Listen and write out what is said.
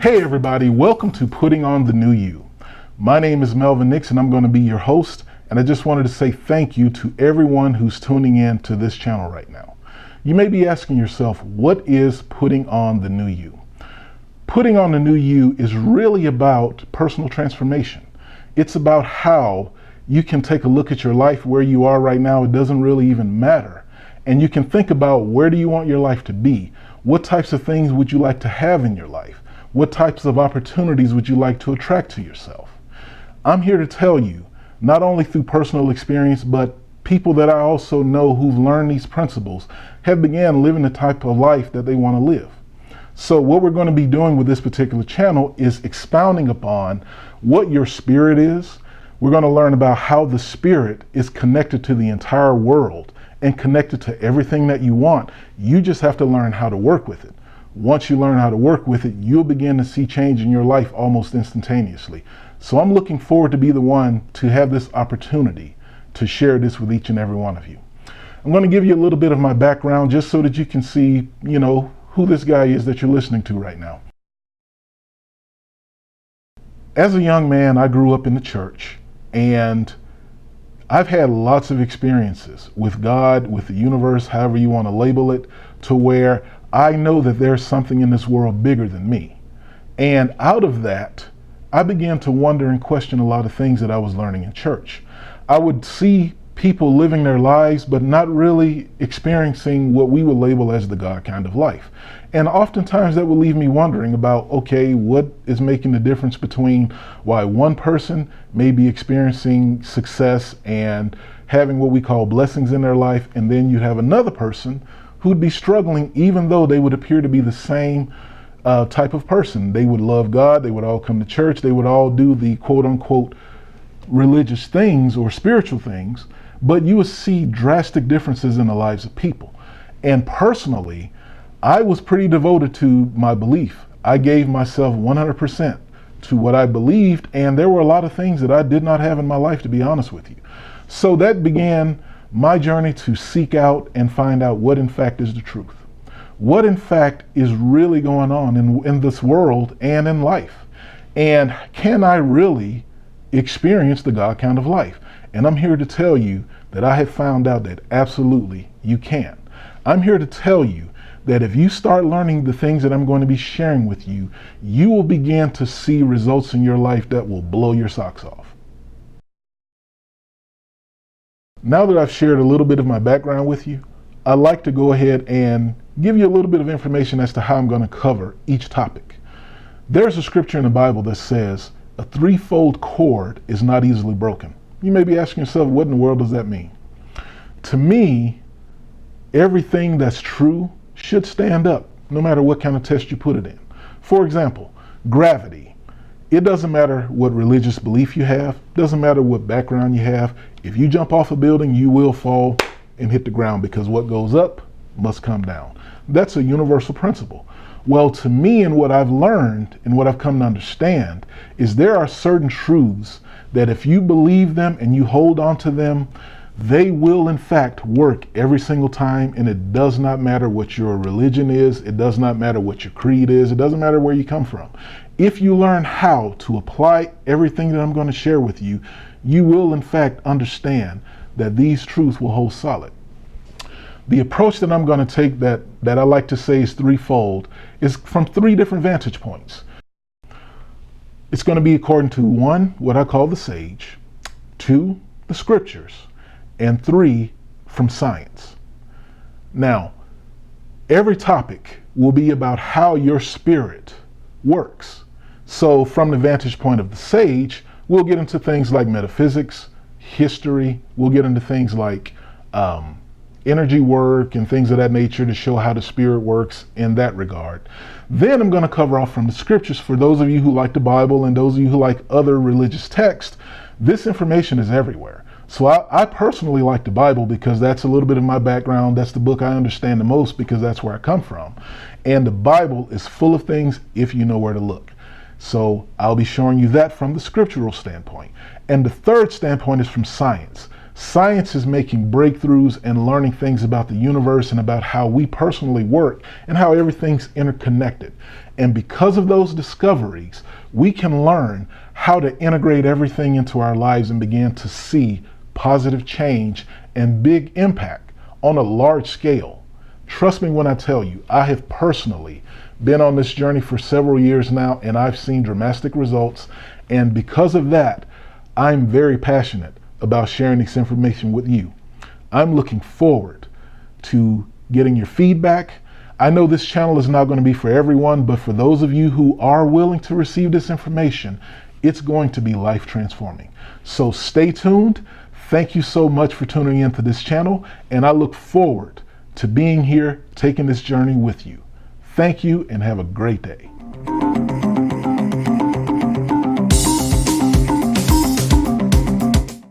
Hey everybody, welcome to Putting on the New You. My name is Melvin and I'm going to be your host, and I just wanted to say thank you to everyone who's tuning in to this channel right now. You may be asking yourself, what is putting on the new you? Putting on the new you is really about personal transformation. It's about how you can take a look at your life where you are right now. It doesn't really even matter. And you can think about, where do you want your life to be? What types of things would you like to have in your life? What types of opportunities would you like to attract to yourself? I'm here to tell you, not only through personal experience, but people that I also know who've learned these principles have began living the type of life that they want to live. So what we're going to be doing with this particular channel is expounding upon what your spirit is. We're going to learn about how the spirit is connected to the entire world and connected to everything that you want. You just have to learn how to work with it. Once you learn how to work with it, you'll begin to see change in your life almost instantaneously. So I'm looking forward to be the one to have this opportunity to share this with each and every one of you. I'm going to give you a little bit of my background just so that you can see, who this guy is that you're listening to right now. As a young man, I grew up in the church, and I've had lots of experiences with God, with the universe, however you want to label it, to where I know that there's something in this world bigger than me. And out of that, I began to wonder and question a lot of things that I was learning in church. I would see people living their lives, but not really experiencing what we would label as the God kind of life. And oftentimes that would leave me wondering about, okay, what is making the difference between why one person may be experiencing success and having what we call blessings in their life, and then you have another person who'd be struggling, even though they would appear to be the same type of person. They would love God, they would all come to church, they would all do the quote unquote religious things or spiritual things, but you would see drastic differences in the lives of people. And personally, I was pretty devoted to my belief. I gave myself 100% to what I believed, and there were a lot of things that I did not have in my life, to be honest with you. So that began my journey to seek out and find out what in fact is the truth. What in fact is really going on in this world and in life. And can I really experience the God kind of life? And I'm here to tell you that I have found out that absolutely you can. I'm here to tell you that if you start learning the things that I'm going to be sharing with you, you will begin to see results in your life that will blow your socks off. Now that I've shared a little bit of my background with you, I'd like to go ahead and give you a little bit of information as to how I'm going to cover each topic. There's a scripture in the Bible that says a threefold cord is not easily broken. You may be asking yourself, what in the world does that mean? To me, everything that's true should stand up, no matter what kind of test you put it in. For example, gravity. It doesn't matter what religious belief you have, doesn't matter what background you have. If you jump off a building, you will fall and hit the ground, because what goes up must come down. That's a universal principle. Well, to me, and what I've learned and what I've come to understand is there are certain truths that if you believe them and you hold on to them, they will in fact work every single time. And it does not matter what your religion is. It does not matter what your creed is. It doesn't matter where you come from. If you learn how to apply everything that I'm going to share with you, you will in fact understand that these truths will hold solid. The approach that I'm going to take that I like to say is threefold is from three different vantage points. It's going to be according to 1, what I call the sage, 2, the scriptures, and 3, from science. Now, every topic will be about how your spirit works. So from the vantage point of the sage, we'll get into things like metaphysics, history, we'll get into things like energy work and things of that nature to show how the spirit works in that regard. Then I'm going to cover off from the scriptures. For those of you who like the Bible and those of you who like other religious texts, this information is everywhere. So I personally like the Bible because that's a little bit of my background. That's the book I understand the most because that's where I come from. And the Bible is full of things if you know where to look. So I'll be showing you that from the scriptural standpoint. And the third standpoint is from science. Science is making breakthroughs and learning things about the universe and about how we personally work and how everything's interconnected. And because of those discoveries, we can learn how to integrate everything into our lives and begin to see positive change and big impact on a large scale. Trust me when I tell you, I have personally been on this journey for several years now, and I've seen dramatic results. And because of that, I'm very passionate about sharing this information with you. I'm looking forward to getting your feedback. I know this channel is not going to be for everyone, but for those of you who are willing to receive this information, it's going to be life transforming. So stay tuned. Thank you so much for tuning into this channel, and I look forward to being here, taking this journey with you. Thank you, and have a great day.